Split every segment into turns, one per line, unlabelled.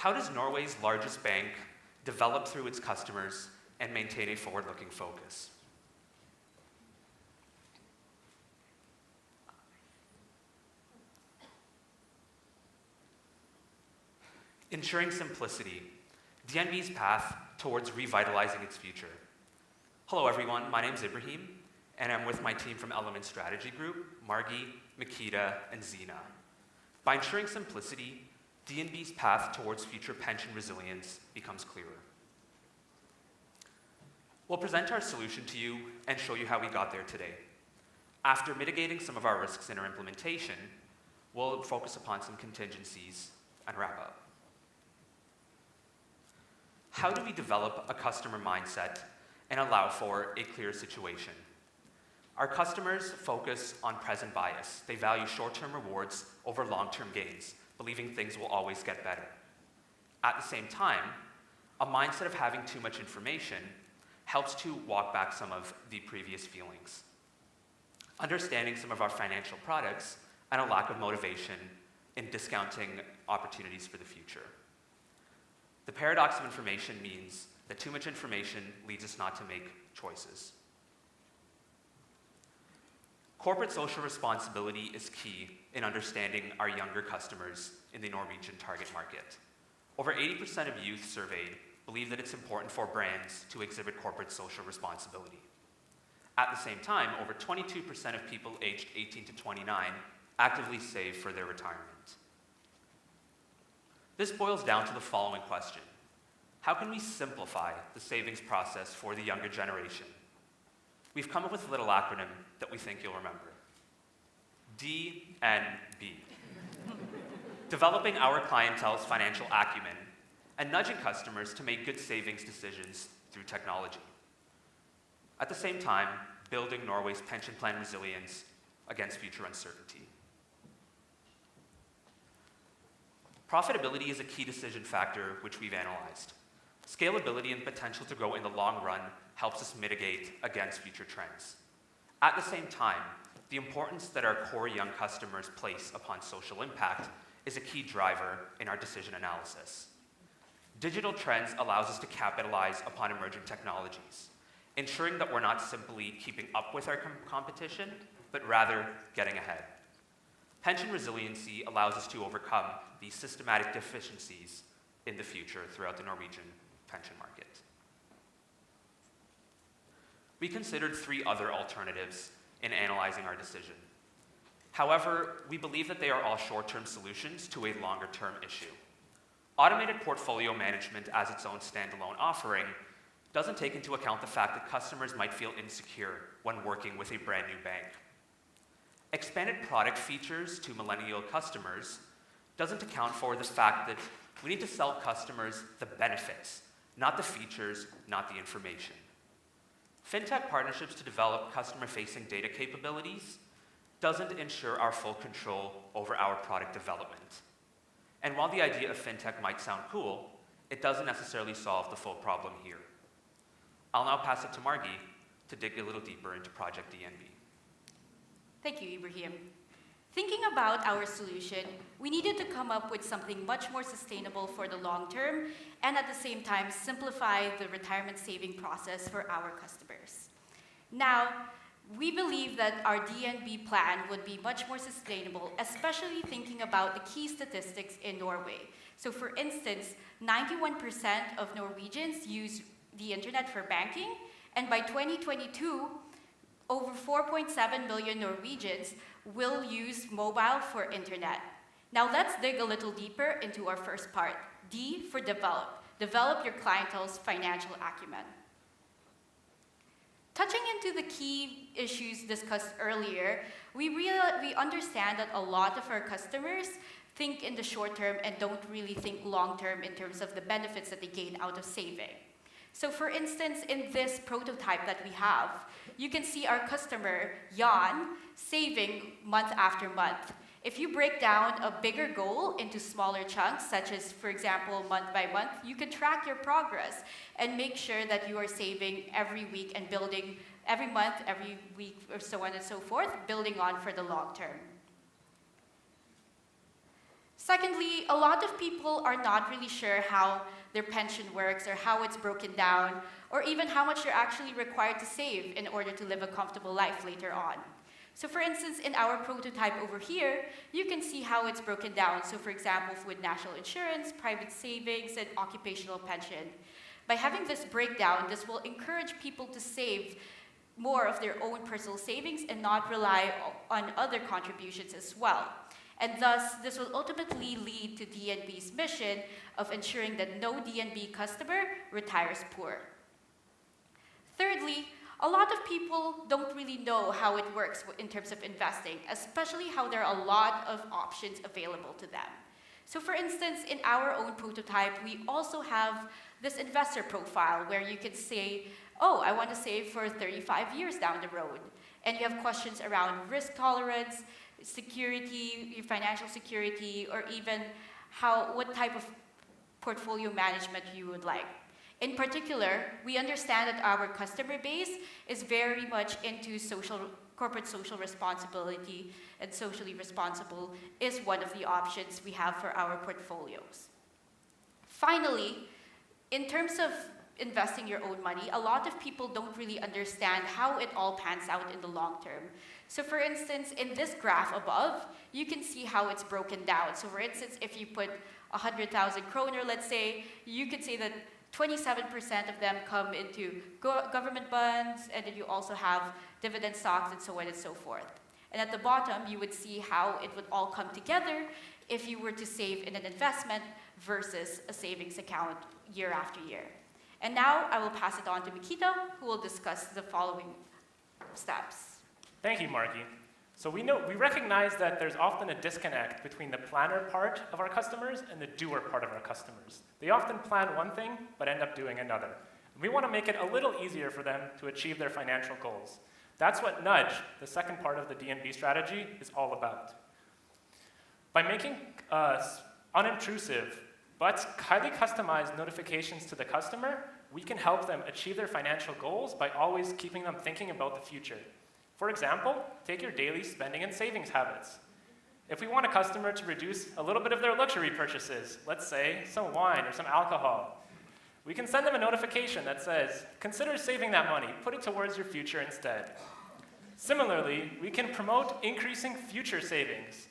How does Norway's largest bank develop through its customers and maintain a forward-looking focus? Ensuring simplicity, DNB's path towards revitalizing its future. Hello everyone, my name is Ibrahim, and I'm with my team from Element Strategy Group, Margie, Makita, and Zena. By ensuring simplicity, DNB's path towards future pension resilience becomes clearer. We'll present our solution to you and show you how we got there today. After mitigating some of our risks in our implementation, we'll focus upon some contingencies and wrap up. How do we develop a customer mindset and allow for a clear situation? Our customers focus on present bias. They value short-term rewards over long-term gains, believing things will always get better. At the same time, a mindset of having too much information helps to walk back some of the previous feelings. Understanding some of our financial products and a lack of motivation in discounting opportunities for the future. The paradox of information means that too much information leads us not to make choices. Corporate social responsibility is key in understanding our younger customers in the Norwegian target market. Over 80% of youth surveyed believe that it's important for brands to exhibit corporate social responsibility. At the same time, over 22% of people aged 18 to 29 actively save for their retirement. This boils down to the following question: how can we simplify the savings process for the younger generation? We've come up with a little acronym that we think you'll remember. DNB. Developing our clientele's financial acumen and nudging customers to make good savings decisions through technology. At the same time, building Norway's pension plan resilience against future uncertainty. Profitability is a key decision factor which we've analyzed. Scalability and potential to grow in the long run helps us mitigate against future trends. At the same time, the importance that our core young customers place upon social impact is a key driver in our decision analysis. Digital trends allows us to capitalize upon emerging technologies, ensuring that we're not simply keeping up with our competition, but rather getting ahead. Pension resiliency allows us to overcome these systematic deficiencies in the future throughout the Norwegian pension market. We considered 3 other alternatives in analyzing our decision. However, we believe that they are all short-term solutions to a longer-term issue. Automated portfolio management as its own standalone offering doesn't take into account the fact that customers might feel insecure when working with a brand new bank. Expanded product features to millennial customers doesn't account for the fact that we need to sell customers the benefits, not the features, not the information. FinTech partnerships to develop customer-facing data capabilities doesn't ensure our full control over our product development. And while the idea of FinTech might sound cool, it doesn't necessarily solve the full problem here. I'll now pass it to Margie to dig a little deeper into Project DNB.
Thank you, Ibrahim. Thinking about our solution, we needed to come up with something much more sustainable for the long term and at the same time simplify the retirement saving process for our customers. Now, we believe that our DNB plan would be much more sustainable, especially thinking about the key statistics in Norway. So for instance, 91% of Norwegians use the internet for banking, and by 2022, over 4.7 million Norwegians will use mobile for internet. Now let's dig a little deeper into our first part, D for develop. Develop your clientele's financial acumen. Touching into the key issues discussed earlier, we understand that a lot of our customers think in the short term and don't really think long term in terms of the benefits that they gain out of saving. So for instance, in this prototype that we have, you can see our customer, Jan, saving month after month. If you break down a bigger goal into smaller chunks, such as, for example, month by month, you can track your progress and make sure that you are saving every week and building every month, every week, or so on and so forth, building on for the long term. Secondly, a lot of people are not really sure how their pension works or how it's broken down, or even how much you're actually required to save in order to live a comfortable life later on. So for instance, in our prototype over here, you can see how it's broken down. So for example, with national insurance, private savings, and occupational pension. By having this breakdown, this will encourage people to save more of their own personal savings and not rely on other contributions as well. And thus, this will ultimately lead to DNB's mission of ensuring that no DNB customer retires poor. Thirdly, a lot of people don't really know how it works in terms of investing, especially how there are a lot of options available to them. So for instance, in our own prototype, we also have this investor profile where you can say, oh, I want to save for 35 years down the road. And you have questions around risk tolerance, security, your financial security, or even what type of portfolio management you would like. In particular, we understand that our customer base is very much into corporate social responsibility, and socially responsible is one of the options we have for our portfolios. Finally, in terms of investing your own money, a lot of people don't really understand how it all pans out in the long term. So for instance, in this graph above, you can see how it's broken down. So for instance, if you put 100,000 kroner, let's say, you could say that 27% of them come into government bonds, and then you also have dividend stocks and so on and so forth. And at the bottom, you would see how it would all come together if you were to save in an investment versus a savings account year after year. And now I will pass it on to Mikita, who will discuss the following steps.
Thank you, Marky. So we recognize that there's often a disconnect between the planner part of our customers and the doer part of our customers. They often plan one thing, but end up doing another. We want to make it a little easier for them to achieve their financial goals. That's what Nudge, the second part of the DNB strategy, is all about. By making unintrusive but highly customized notifications to the customer, we can help them achieve their financial goals by always keeping them thinking about the future. For example, take your daily spending and savings habits. If we want a customer to reduce a little bit of their luxury purchases, let's say some wine or some alcohol, we can send them a notification that says, consider saving that money, put it towards your future instead. Similarly, we can promote increasing future savings.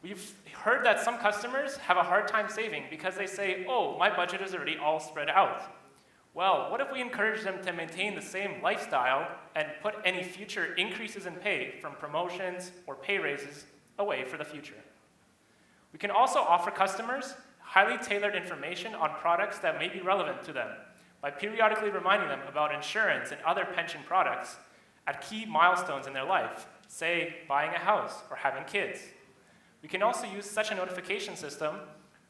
We've heard that some customers have a hard time saving because they say, oh, my budget is already all spread out. Well, what if we encourage them to maintain the same lifestyle and put any future increases in pay from promotions or pay raises away for the future? We can also offer customers highly tailored information on products that may be relevant to them by periodically reminding them about insurance and other pension products at key milestones in their life, say buying a house or having kids. We can also use such a notification system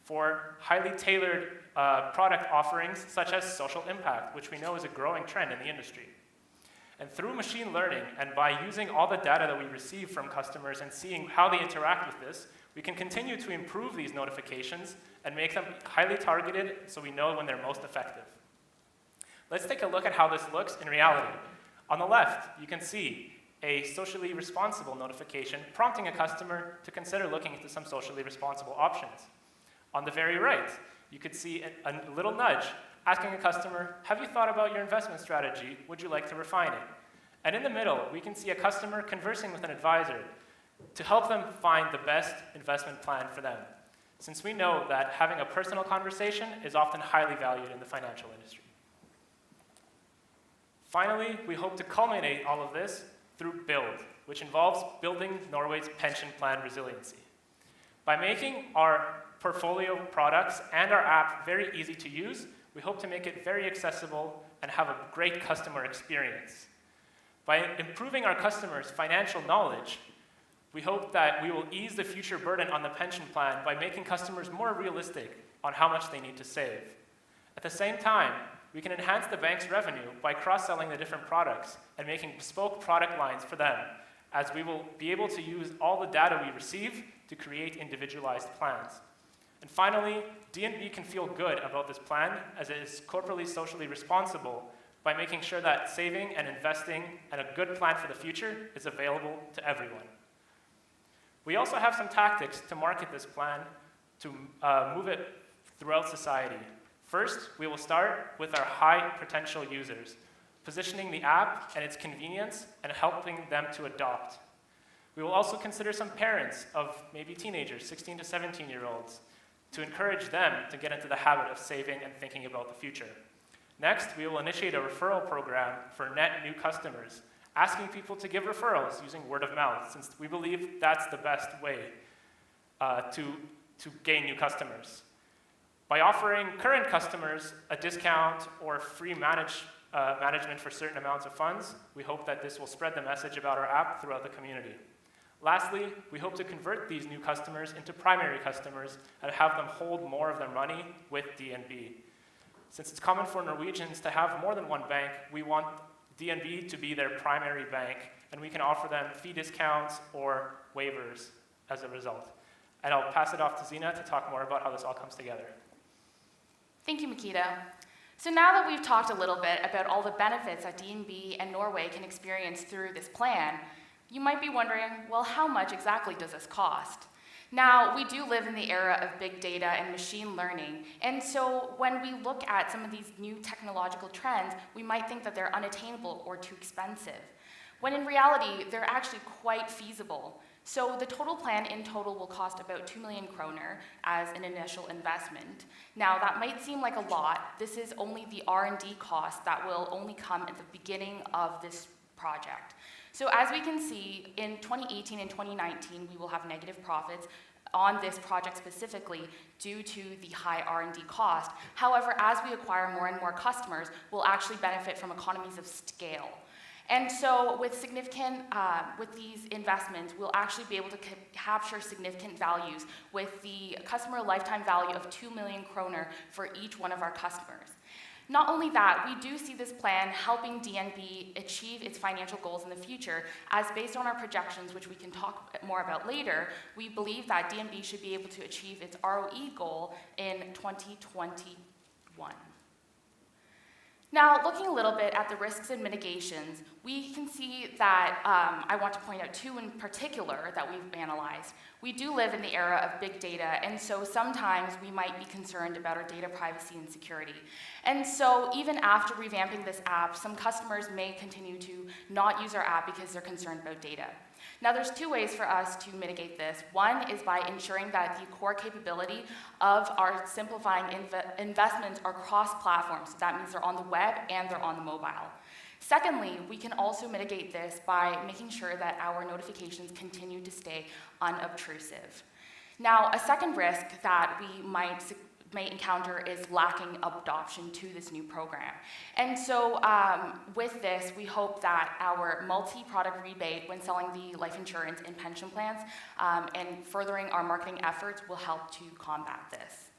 for highly tailored product offerings such as social impact, which we know is a growing trend in the industry. And through machine learning and by using all the data that we receive from customers and seeing how they interact with this, we can continue to improve these notifications and make them highly targeted so we know when they're most effective. Let's take a look at how this looks in reality. On the left, you can see a socially responsible notification prompting a customer to consider looking into some socially responsible options. On the very right, you could see a little nudge asking a customer, have you thought about your investment strategy? Would you like to refine it? And in the middle, we can see a customer conversing with an advisor to help them find the best investment plan for them, since we know that having a personal conversation is often highly valued in the financial industry. Finally, we hope to culminate all of this through Build, which involves building Norway's pension plan resiliency. By making our portfolio products and our app very easy to use, we hope to make it very accessible and have a great customer experience. By improving our customers' financial knowledge, we hope that we will ease the future burden on the pension plan by making customers more realistic on how much they need to save. At the same time, we can enhance the bank's revenue by cross-selling the different products and making bespoke product lines for them, as we will be able to use all the data we receive to create individualized plans. And finally, DNB can feel good about this plan as it is corporately socially responsible by making sure that saving and investing and a good plan for the future is available to everyone. We also have some tactics to market this plan to move it throughout society. First, we will start with our high potential users, positioning the app and its convenience and helping them to adopt. We will also consider some parents of maybe teenagers, 16 to 17-year-olds, to encourage them to get into the habit of saving and thinking about the future. Next, we will initiate a referral program for net new customers, asking people to give referrals using word of mouth, since we believe that's the best way to gain new customers. By offering current customers a discount or free management for certain amounts of funds, we hope that this will spread the message about our app throughout the community. Lastly, we hope to convert these new customers into primary customers and have them hold more of their money with DNB. Since it's common for Norwegians to have more than one bank, we want DNB to be their primary bank, and we can offer them fee discounts or waivers as a result. And I'll pass it off to Zina to talk more about how this all comes together.
Thank you, Makita. So now that we've talked a little bit about all the benefits that DNB and Norway can experience through this plan, you might be wondering, well, how much exactly does this cost? Now, we do live in the era of big data and machine learning, and so when we look at some of these new technological trends, we might think that they're unattainable or too expensive, when in reality, they're actually quite feasible. So the total plan in total will cost about 2 million kroner as an initial investment. Now, that might seem like a lot. This is only the R&D cost that will only come at the beginning of this project. So as we can see, in 2018 and 2019, we will have negative profits on this project specifically due to the high R&D cost. However, as we acquire more and more customers, we'll actually benefit from economies of scale. And so with these investments, we'll actually be able to capture significant values with the customer lifetime value of 2 million kroner for each one of our customers. Not only that, we do see this plan helping DNB achieve its financial goals in the future, as based on our projections, which we can talk more about later, we believe that DNB should be able to achieve its ROE goal in 2021. Now, looking a little bit at the risks and mitigations, we can see that I want to point out two in particular that we've analyzed. We do live in the era of big data, and so sometimes we might be concerned about our data privacy and security. And so even after revamping this app, some customers may continue to not use our app because they're concerned about data. Now, there's two ways for us to mitigate this. One is by ensuring that the core capability of our simplifying investments are cross-platform. So that means they're on the web and they're on the mobile. Secondly, we can also mitigate this by making sure that our notifications continue to stay unobtrusive. Now, a second risk that we may encounter is lacking adoption to this new program. And so with this, we hope that our multi-product rebate when selling the life insurance and pension plans and furthering our marketing efforts will help to combat this.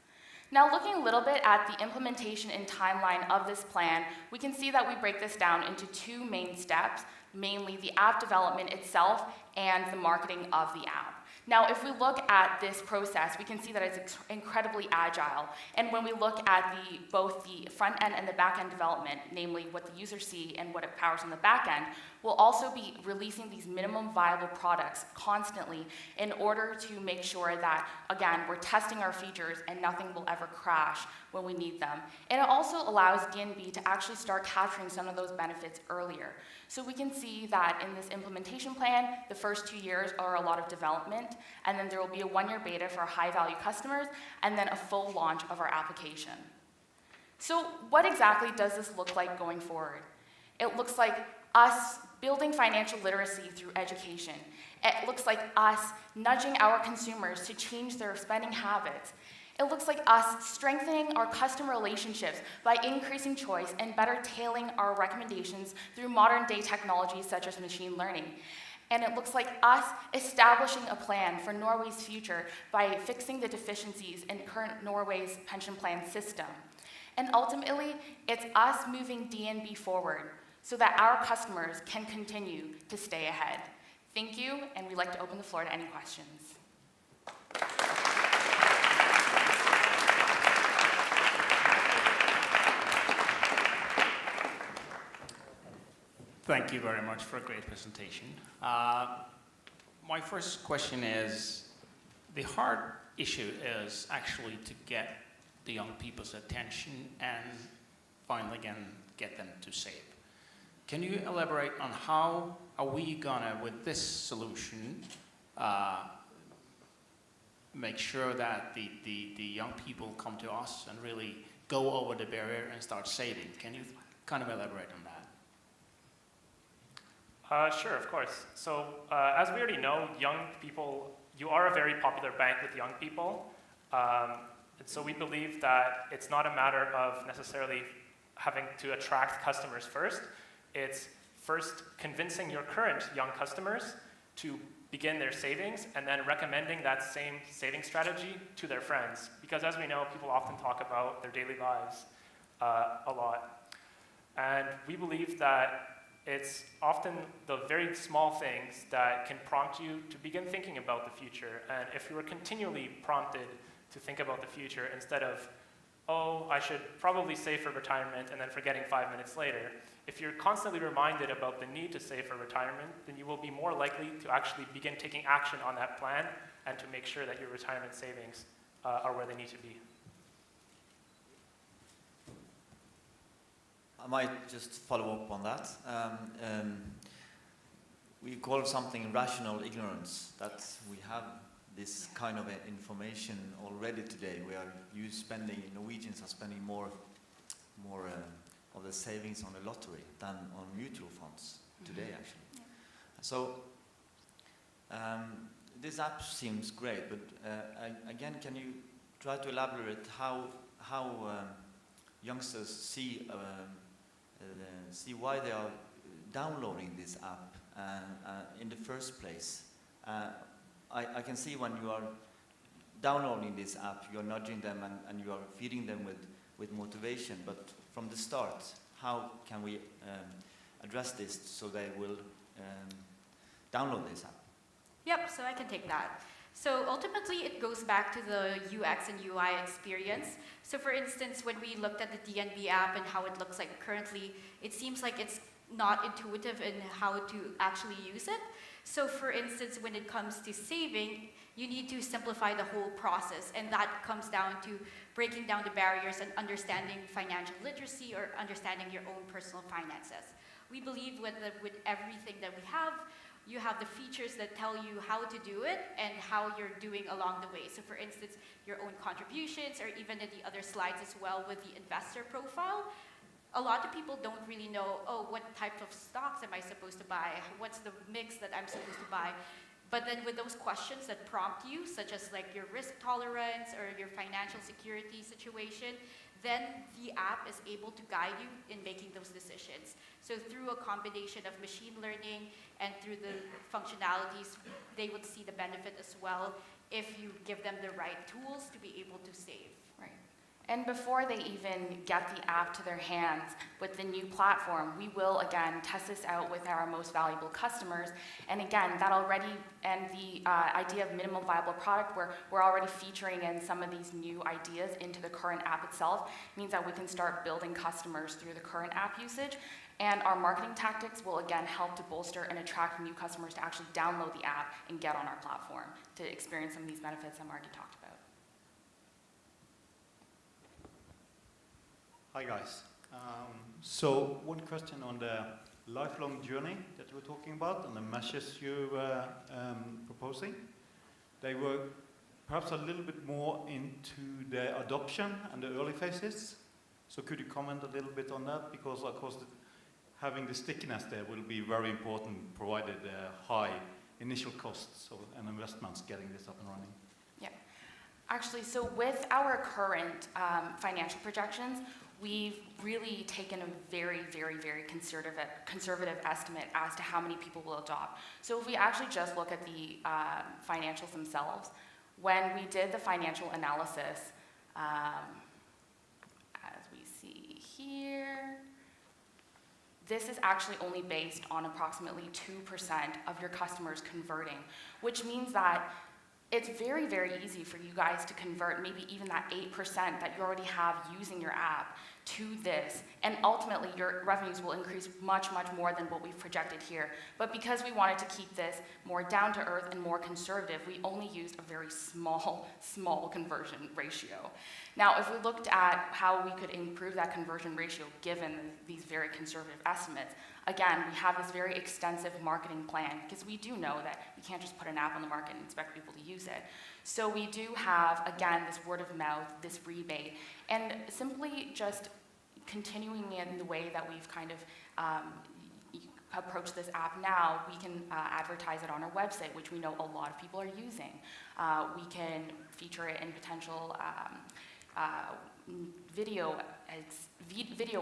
Now, looking a little bit at the implementation and timeline of this plan, we can see that we break this down into two main steps, mainly the app development itself and the marketing of the app. Now, if we look at this process, we can see that it's incredibly agile. And when we look at both the front end and the back end development, namely what the users see and what it powers on the back end, we'll also be releasing these minimum viable products constantly in order to make sure that, again, we're testing our features and nothing will ever crash when we need them. And it also allows DNB to actually start capturing some of those benefits earlier. So we can see that in this implementation plan, the first 2 years are a lot of development, and then there will be a 1-year beta for high-value customers, and then a full launch of our application. So what exactly does this look like going forward? It looks like us building financial literacy through education. It looks like us nudging our consumers to change their spending habits. It looks like us strengthening our customer relationships by increasing choice and better tailoring our recommendations through modern-day technologies such as machine learning. And it looks like us establishing a plan for Norway's future by fixing the deficiencies in current Norway's pension plan system. And ultimately, it's us moving DNB forward so that our customers can continue to stay ahead. Thank you, and we'd like to open the floor to any questions.
Thank you very much for a great presentation. My first question is, the hard issue is actually to get the young people's attention and finally again get them to save. Can you elaborate on how are we gonna, with this solution, make sure that the young people come to us and really go over the barrier and start saving? Can you kind of elaborate on that?
Sure, of course. So as we already know, young people, you are a very popular bank with young people. And so we believe that it's not a matter of necessarily having to attract customers first. It's first convincing your current young customers to begin their savings and then recommending that same saving strategy to their friends. Because as we know, people often talk about their daily lives a lot. And we believe that it's often the very small things that can prompt you to begin thinking about the future. And if you were continually prompted to think about the future instead of, oh, I should probably save for retirement, and then forgetting 5 minutes later, if you're constantly reminded about the need to save for retirement, then you will be more likely to actually begin taking action on that plan and to make sure that your retirement savings are where they need to be.
I might just follow up on that. We call something rational ignorance, that we have this kind of information already today. Norwegians are spending more of the savings on the lottery than on mutual funds today, actually.
Yeah.
So this app seems great, but again, can you try to elaborate how youngsters see why they are downloading this app in the first place? I can see when you are downloading this app, you are nudging them and you are feeding them with motivation, but from the start, how can we address this so they will download this app?
Yep, so I can take that. So ultimately, it goes back to the UX and UI experience. So for instance, when we looked at the DNB app and how it looks like currently, it seems like it's not intuitive in how to actually use it. So for instance, when it comes to saving, you need to simplify the whole process, and that comes down to breaking down the barriers and understanding financial literacy or understanding your own personal finances. We believe with everything that we have, you have the features that tell you how to do it and how you're doing along the way. So for instance, your own contributions, or even in the other slides as well with the investor profile. A lot of people don't really know, oh, what type of stocks am I supposed to buy? What's the mix that I'm supposed to buy? But then with those questions that prompt you, such as like your risk tolerance or your financial security situation, then the app is able to guide you in making those decisions. So through a combination of machine learning and through the functionalities, they would see the benefit as well if you give them the right tools to be able to save.
Right. And before they even get the app to their hands with the new platform, we will again test this out with our most valuable customers. And again, that already, and the idea of minimum viable product, where we're already featuring in some of these new ideas into the current app itself, means that we can start building customers through the current app usage. And our marketing tactics will again help to bolster and attract new customers to actually download the app and get on our platform to experience some of these benefits that Margie talked about.
Hi guys. So one question on the lifelong journey that we're talking about and the measures you were proposing. They were perhaps a little bit more into the adoption and the early phases. So could you comment a little bit on that? Because of course having the stickiness there will be very important, provided high initial costs and investments getting this up and running.
Yeah. Actually, so with our current financial projections, we've really taken a very, very, very conservative estimate as to how many people will adopt. So if we actually just look at the financials themselves, when we did the financial analysis, as we see here, this is actually only based on approximately 2% of your customers converting, which means that it's very, very easy for you guys to convert maybe even that 8% that you already have using your app to this, and ultimately your revenues will increase much, much more than what we've projected here. But because we wanted to keep this more down to earth and more conservative, we only used a very small conversion ratio. Now, if we looked at how we could improve that conversion ratio given these very conservative estimates, again, we have this very extensive marketing plan because we do know that you can't just put an app on the market and expect people to use it. So we do have, again, this word of mouth, this rebate, and simply just continuing in the way that we've kind of approached this app now, we can advertise it on our website, which we know a lot of people are using. We can feature it in potential video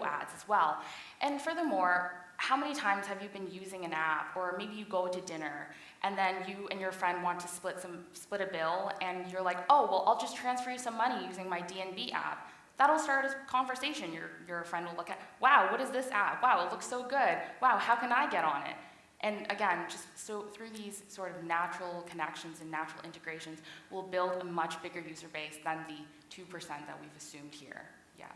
ads as well. And furthermore, how many times have you been using an app, or maybe you go to dinner and then you and your friend want to split a bill, and you're like, oh, well, I'll just transfer you some money using my DNB app. That'll start a conversation. Your friend will look at, wow, what is this app? Wow, it looks so good. Wow, how can I get on it? And again, just so through these sort of natural connections and natural integrations, we'll build a much bigger user base than the 2% that we've assumed here. Yeah.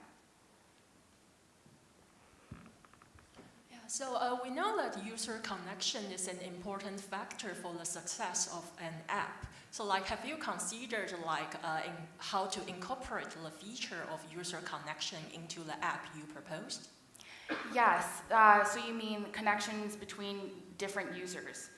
So we know that user connection is an important factor for the success of an app. So like, have you considered like in how to incorporate the feature of user connection into the app you proposed?
Yes, so you mean connections between different users.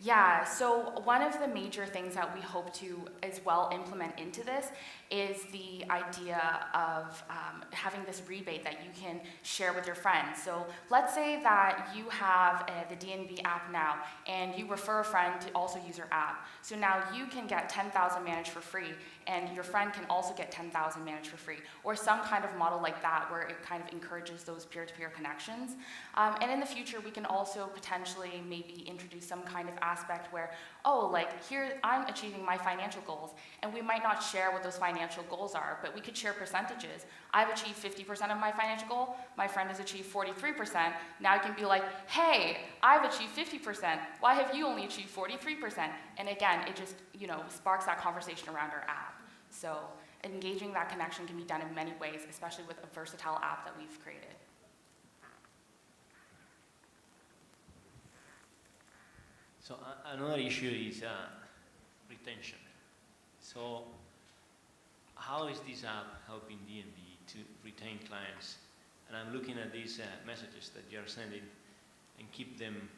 Yeah, so one of the major things that we hope to as well implement into this is the idea of having this rebate that you can share with your friends. So let's say that you have the DNB app now, and you refer a friend to also use your app. So now you can get 10,000 managed for free, and your friend can also get 10,000 managed for free, or some kind of model like that where it kind of encourages those peer-to-peer connections. And in the future, we can also potentially maybe introduce some kind of aspect where, oh, like here I'm achieving my financial goals, and we might not share what those financial goals are, but we could share percentages. I've achieved 50% of my financial goal, my friend has achieved 43%. Now I can be like, hey, I've achieved 50%, why have you only achieved 43%? And again, it just, sparks that conversation around our app. So engaging that connection can be done in many ways, especially with a versatile app that we've created.
So another issue is retention. So how is this app helping DNB to retain clients? And I'm looking at these messages that you're sending and keep them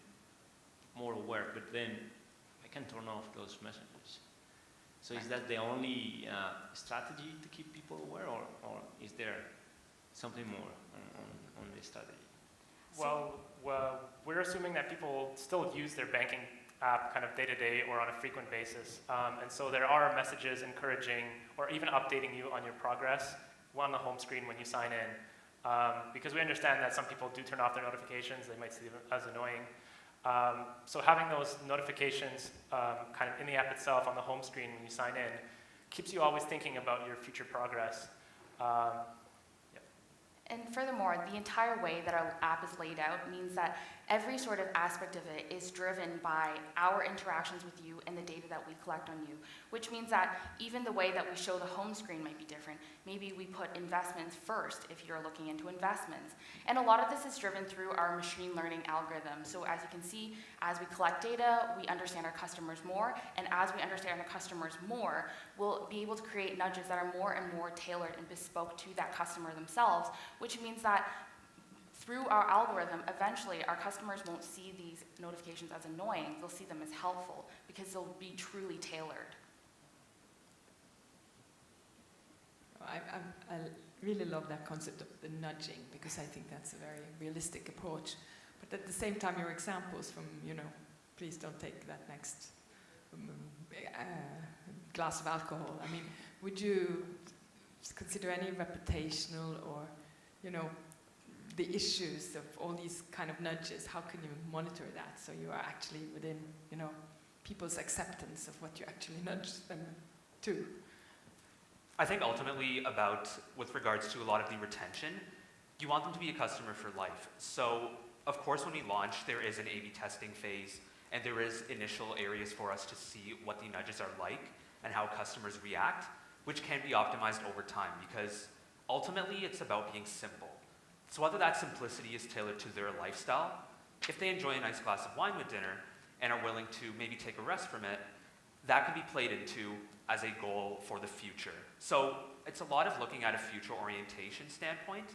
more aware, but then I can turn off those messages. So is that the only strategy to keep people aware, or is there something more on this strategy?
Well, we're assuming that people still use their banking app kind of day-to-day or on a frequent basis. And so there are messages encouraging or even updating you on your progress on the home screen when you sign in. Because we understand that some people do turn off their notifications, they might see them as annoying. So having those notifications kind of in the app itself on the home screen when you sign in keeps you always thinking about your future progress.
And furthermore, the entire way that our app is laid out means that every sort of aspect of it is driven by our interactions with you and the data that we collect on you, which means that even the way that we show the home screen might be different. Maybe we put investments first if you're looking into investments. And a lot of this is driven through our machine learning algorithm. So as you can see, as we collect data, we understand our customers more, and as we understand our customers more, we'll be able to create nudges that are more and more tailored and bespoke to that customer themselves, which means that through our algorithm, eventually our customers won't see these notifications as annoying, they'll see them as helpful because they'll be truly tailored.
I really love that concept of the nudging, because I think that's a very realistic approach. But at the same time, your examples from, please don't take that next glass of alcohol. I mean, would you consider any reputational or, the issues of all these kind of nudges? How can you monitor that so you are actually within, people's acceptance of what you actually nudge them to?
I think ultimately with regards to a lot of the retention, you want them to be a customer for life. So of course when we launch, there is an A/B testing phase, and there is initial areas for us to see what the nudges are like and how customers react, which can be optimized over time, because ultimately it's about being simple. So whether that simplicity is tailored to their lifestyle, if they enjoy a nice glass of wine with dinner and are willing to maybe take a rest from it, that can be played into as a goal for the future. So it's a lot of looking at a future orientation standpoint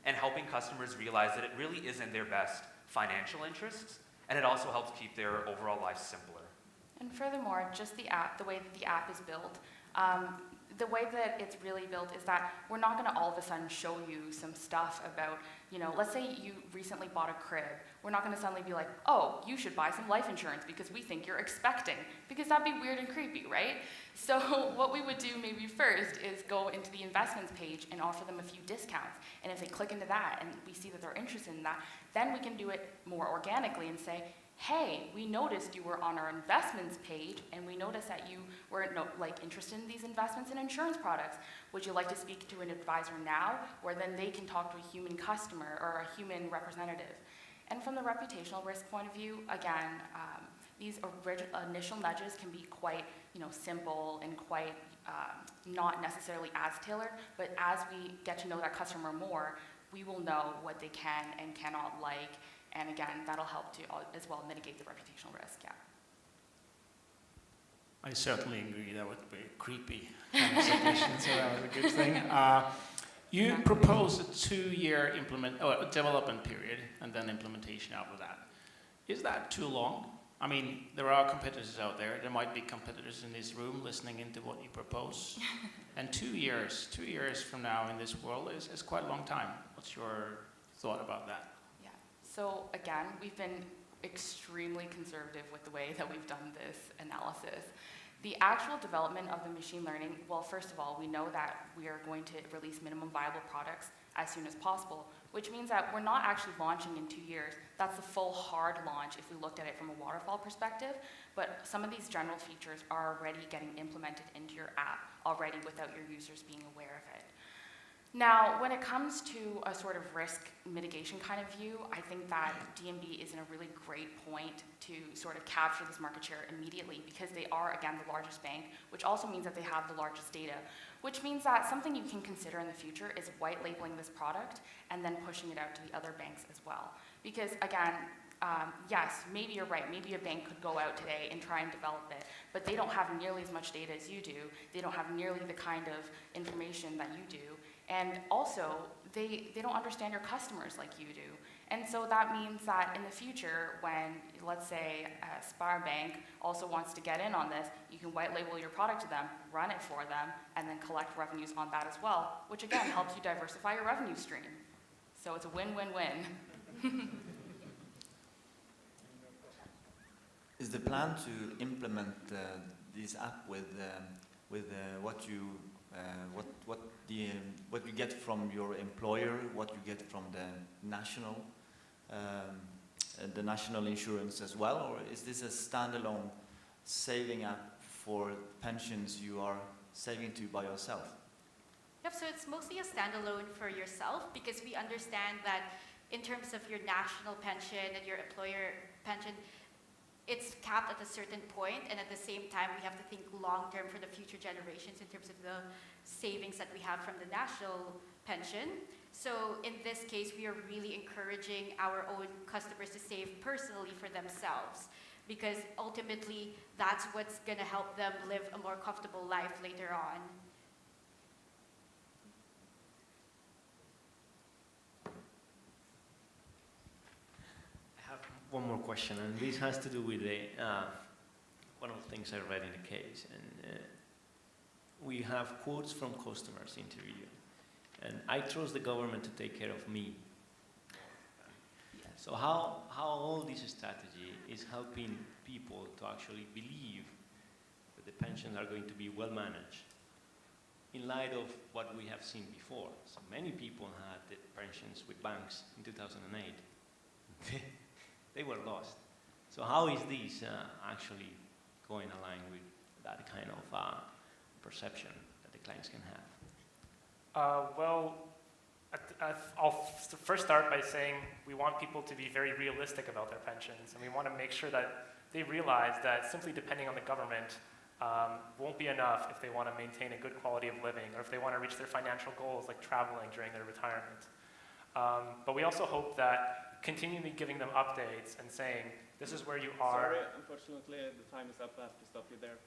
and helping customers realize that it really is in their best financial interests, and it also helps keep their overall life simpler.
And furthermore, just the app, the way that the app is built, the way that it's really built is that we're not going to all of a sudden show you some stuff about, let's say you recently bought a crib. We're not going to suddenly be like, oh, you should buy some life insurance because we think you're expecting, because that'd be weird and creepy, right? So what we would do maybe first is go into the investments page and offer them a few discounts. And if they click into that and we see that they're interested in that, then we can do it more organically and say, hey, we noticed you were on our investments page, and we noticed that you were interested in these investments and insurance products. Would you like to speak to an advisor now, where then they can talk to a human customer or a human representative? And from the reputational risk point of view, again, these initial nudges can be quite simple and quite not necessarily as tailored, but as we get to know that customer more, we will know what they can and cannot like. And again, that'll help to as well mitigate the reputational risk, yeah.
I certainly agree that would be a creepy kind of situation, so that was a good thing. You propose a 2-year development period and then implementation after that. Is that too long? I mean, there are competitors out there. There might be competitors in this room listening into what you propose. And 2 years from now in this world is quite a long time. What's your thought about that?
So again, we've been extremely conservative with the way that we've done this analysis. The actual development of the machine learning, well, first of all, we know that we are going to release minimum viable products as soon as possible, which means that we're not actually launching in 2 years. That's the full hard launch if we looked at it from a waterfall perspective, but some of these general features are already getting implemented into your app already without your users being aware of it. Now, when it comes to a sort of risk mitigation kind of view, I think that DNB is in a really great point to sort of capture this market share immediately because they are, again, the largest bank, which also means that they have the largest data, which means that something you can consider in the future is white labeling this product and then pushing it out to the other banks as well. Because, again, yes, maybe you're right. Maybe a bank could go out today and try and develop it, but they don't have nearly as much data as you do. They don't have nearly the kind of information that you do. And also, they don't understand your customers like you do. And so that means that in the future, when, let's say, Sparbank also wants to get in on this, you can white label your product to them, run it for them, and then collect revenues on that as well, which again helps you diversify your revenue stream. So it's a win-win-win.
Is the plan to implement this app with what you get from your employer, what you get from the national insurance as well, or is this a standalone saving app for pensions you are saving to by yourself?
Yep, so it's mostly a standalone for yourself because we understand that in terms of your national pension and your employer pension, it's capped at a certain point, and at the same time, we have to think long-term for the future generations in terms of the savings that we have from the national pension. So in this case, we are really encouraging our own customers to save personally for themselves, because ultimately, that's what's going to help them live a more comfortable life later on.
One more question, and this has to do with one of the things I read in the case. And we have quotes from customers interviewed, and I trust the government to take care of me. So how all this strategy is helping people to actually believe that the pensions are going to be well managed in light of what we have seen before. So many people had the pensions with banks in 2008. They were lost. So how is this actually going along with that kind of perception that the clients can have?
I'll first start by saying we want people to be very realistic about their pensions, and we want to make sure that they realize that simply depending on the government won't be enough if they want to maintain a good quality of living or if they want to reach their financial goals like traveling during their retirement. But we also hope that continually giving them updates and saying, this is where you are.
Sorry, unfortunately, the time is up. I have to stop you there.